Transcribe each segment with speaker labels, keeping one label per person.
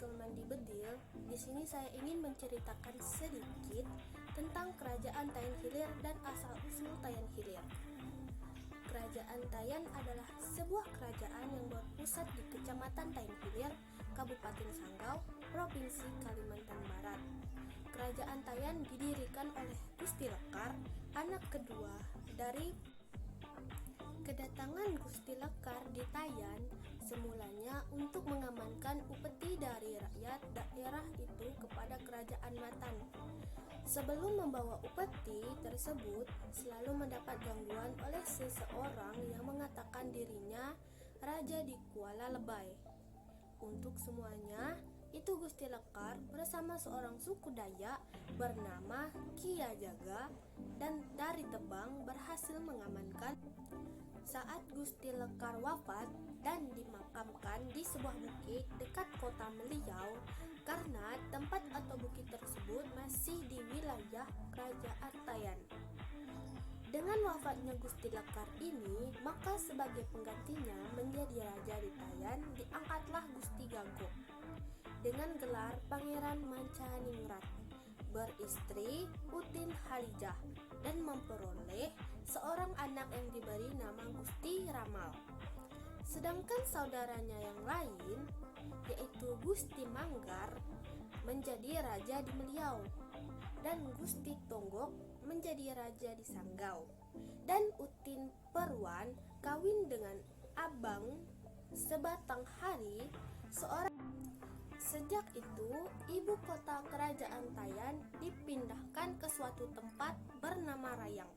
Speaker 1: artikel Mandi Bedil, di sini saya ingin menceritakan sedikit tentang Kerajaan Tayan Hilir dan asal-usul Tayan Hilir. Kerajaan Tayan adalah sebuah kerajaan yang berpusat di Kecamatan Tayan Hilir, Kabupaten Sanggau, Provinsi Kalimantan Barat. Kerajaan Tayan didirikan oleh Gusti Lekar, anak kedua dari Kedatangan Gusti Lekar di Tayan semulanya untuk mengamankan upeti dari rakyat daerah itu kepada Kerajaan Matan. Sebelum membawa upeti tersebut, selalu mendapat gangguan oleh seseorang yang mengatakan dirinya Raja di Kuala Lebay. Untuk semuanya, itu Gusti Lekar bersama seorang suku Dayak bernama Kia Jaga dan dari Tebang berhasil mengamankan. Saat Gusti Lekar wafat dan dimakamkan di sebuah bukit dekat kota Meliau, karena tempat atau bukit tersebut masih di wilayah Kerajaan Tayan. Dengan wafatnya Gusti Lekar ini, maka sebagai penggantinya menjadi raja di Tayan diangkatlah Gusti Gagok dengan gelar Pangeran Mancaningrat, beristri Utin Halijah, dan memperoleh seorang anak yang diberi nama Gusti Ramal. Sedangkan saudaranya yang lain, yaitu Gusti Manggar, menjadi raja di Meliau, dan Gusti Tonggok menjadi raja di Sanggau, dan Utin Perwan kawin dengan Abang Sebatang Hari, seorang. Sejak itu, ibu kota Kerajaan Tayan dipindahkan ke suatu tempat bernama Rayang.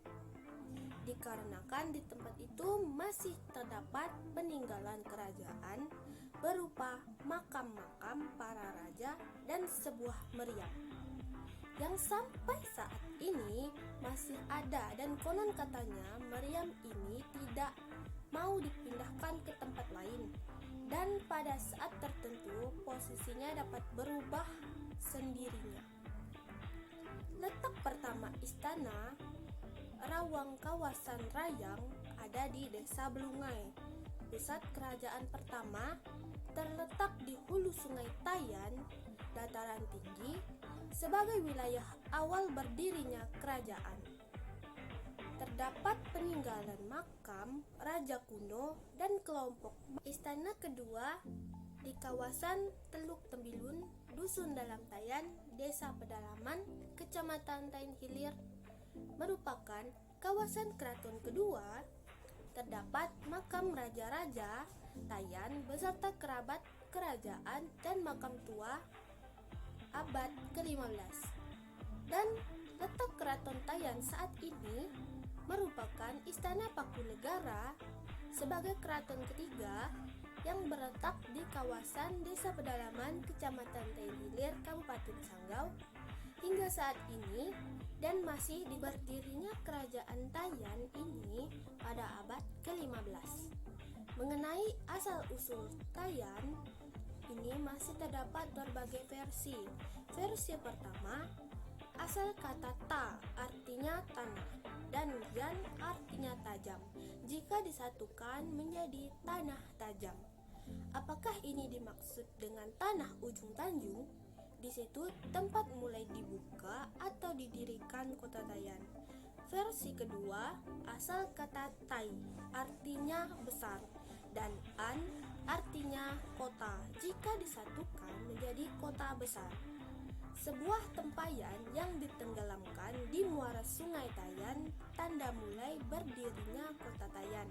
Speaker 1: Dikarenakan di tempat itu masih terdapat peninggalan kerajaan berupa makam-makam para raja dan sebuah meriam yang sampai saat ini masih ada, dan konon katanya meriam ini tidak mau dipindahkan ke tempat lain, dan pada saat tertentu posisinya dapat berubah sendirinya. Letak pertama istana Rawang kawasan Rayang ada di Desa Belungai. Pusat kerajaan pertama terletak di hulu Sungai Tayan, dataran tinggi, sebagai wilayah awal berdirinya kerajaan. Terdapat peninggalan makam raja kuno dan kelompok. Istana kedua di kawasan Teluk Tembilun, Dusun Dalam Tayan, Desa Pedalaman, Kecamatan Tayan Hilir, merupakan kawasan keraton kedua. Terdapat makam raja-raja Tayan beserta kerabat kerajaan dan makam tua abad ke-15. Dan letak keraton Tayan saat ini merupakan Istana Pakunegara sebagai keraton ketiga yang berletak di kawasan Desa Pedalaman, Kecamatan Tayan Hilir, Kabupaten Sanggau hingga saat ini, dan masih berdirinya Kerajaan Tayan ini pada abad ke-15. Mengenai asal-usul Tayan ini masih terdapat berbagai versi. Versi pertama, asal kata ta artinya tanah dan yan artinya tajam. Jika disatukan menjadi tanah tajam. Apakah ini dimaksud dengan tanah ujung Tanjung? Di situ tempat mulai dibuka atau didirikan kota Tayan. Versi kedua, asal kata tai artinya besar dan an artinya kota. Jika disatukan menjadi kota besar. Sebuah tempayan yang ditenggelamkan di muara Sungai Tayan, tanda mulai berdirinya kota Tayan.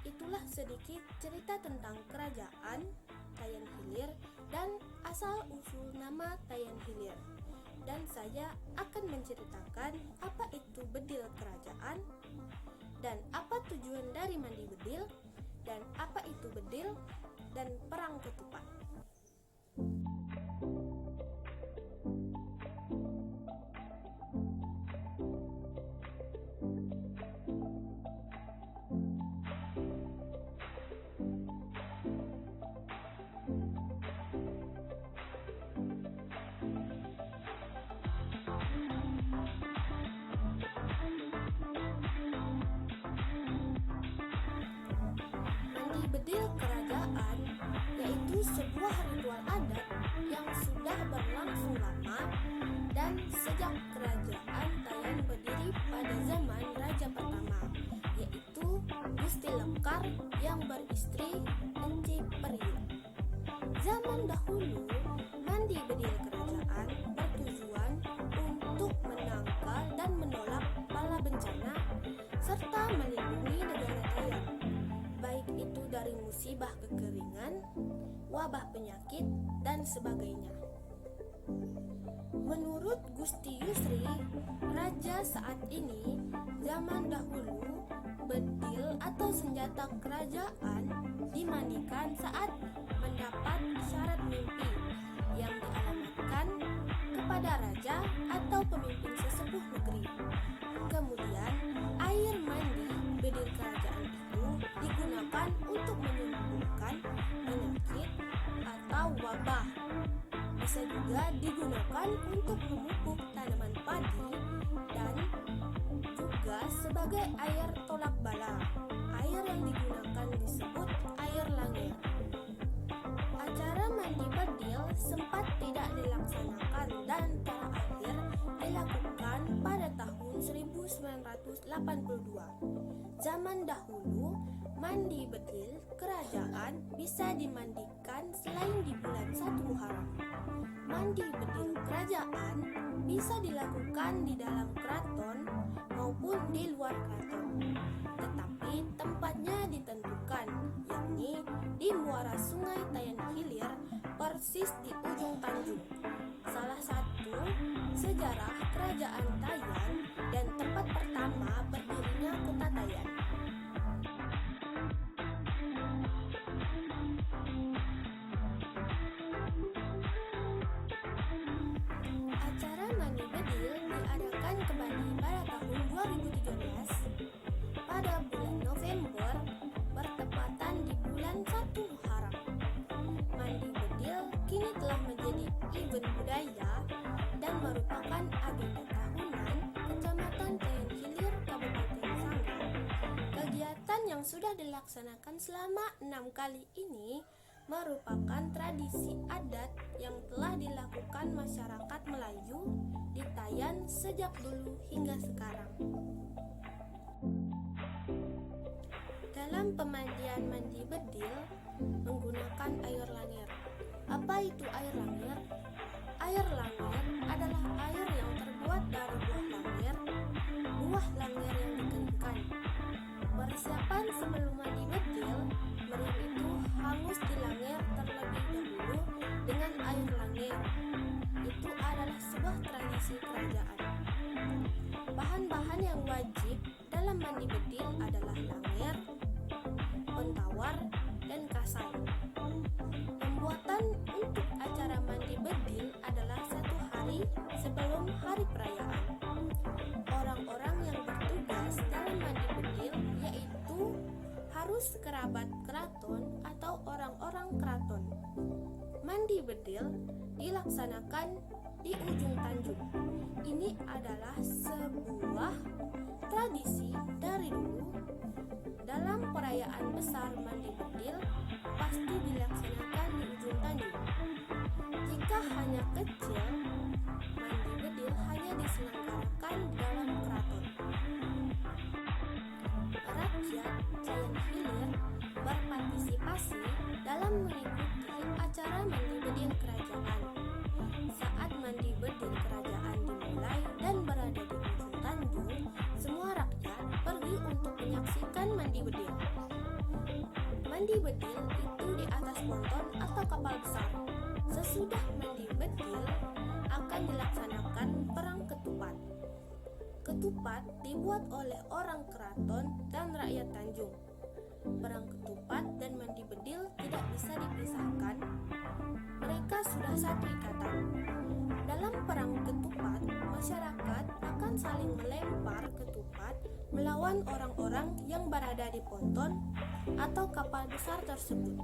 Speaker 1: Itulah sedikit cerita tentang kerajaan Tayan Hilir dan asal-usul nama Tayan Hilir. Dan saya akan menceritakan apa itu bedil kerajaan, dan apa tujuan dari mandi bedil, dan apa itu bedil, dan perang ketupat. Bedil kerajaan yaitu sebuah ritual adat yang sudah berlangsung lama dan sejak kerajaan Tayan berdiri pada zaman Raja pertama, yaitu Gusti Lekar yang beristri Enci Periuk. Zaman dahulu, mandi bedil kerajaan bertujuan untuk menangkal dan menolak bala bencana serta melindungi negara Tayan, baik itu dari musibah kekeringan, wabah penyakit, dan sebagainya. Menurut Gusti Yusri, raja saat ini, zaman dahulu, bedil atau senjata kerajaan dimandikan saat mendapat syarat mimpi yang dialamatkan kepada raja atau pemimpin sesepuh negeri. Kemudian, air mandi bedil kerajaan itu digunakan untuk menyembuhkan penyakit atau wabah. Bisa juga digunakan untuk memupuk tanaman padi dan juga sebagai air tolak bala. Air yang digunakan disebut air langir. Acara mandi bedil sempat tidak dilaksanakan dan terakhir dilakukan pada tahun 1982. Zaman dahulu, mandi bedil kerajaan bisa dimandikan selain di bulan 1 Muharram. Mandi bedil kerajaan bisa dilakukan di dalam keraton maupun di luar keraton, tetapi tempatnya ditentukan, yakni di muara Sungai Tayan Hilir, persis di ujung Tanjung. Salah satu sejarah kerajaan Tayan dan tempat pertama berdirinya kota Tayan. Acara mandi bedil diadakan kembali pada tahun 2013 pada bulan November bertepatan di bulan 1 Muharram. Mandi bedil kini telah menjadi event budaya dan merupakan agenda tahunan Kecamatan Tayan Hilir, Kabupaten Sanggau. Kegiatan yang sudah dilaksanakan selama 6 kali ini merupakan tradisi adat yang telah dilakukan masyarakat Melayu di Tayan sejak dulu hingga sekarang. Dalam pemandian mandi bedil menggunakan air langir. Apa itu air langir? Air langir adalah air yang terbuat dari buah langir yang dikeringkan. Persiapan sebelum mandi bedil, meriam itu hangus di langir terlebih dahulu dengan air langir. Itu adalah sebuah tradisi kerajaan. Bahan-bahan yang wajib dalam mandi bedil adalah langir, pentawar, dan kasai. Pembuatan untuk acara mandi bedil adalah 1 hari sebelum hari perayaan. Orang-orang yang bertugas dalam mandi bedil yaitu harus kerabat keraton atau orang-orang keraton. Mandi bedil dilaksanakan di ujung Tanjung. Ini adalah sebuah tradisi dari dulu. Dalam perayaan besar mandi bedil pasti dilaksanakan di ujung Tanjung. Jika hanya kecil, mandi bedil hanya diselenggarakan dalam keraton. Rakyat Tayan Hilir berpartisipasi dalam mengikuti acara mandi bedil kerajaan. Saat mandi bedil kerajaan dimulai dan berada di ujung Tanjung, semua rakyat pergi untuk menyaksikan mandi bedil. Mandi bedil itu di atas ponton atau kapal besar. Sesudah mandi bedil akan dilaksanakan perang ketupat. Ketupat dibuat oleh orang keraton dan rakyat Tanjung. Perang ketupat dan mandi bedil tidak bisa dipisahkan. Mereka sudah satu ikatan. Dalam perang ketupat, masyarakat akan saling melempar ketupat melawan orang-orang yang berada di ponton atau kapal besar tersebut.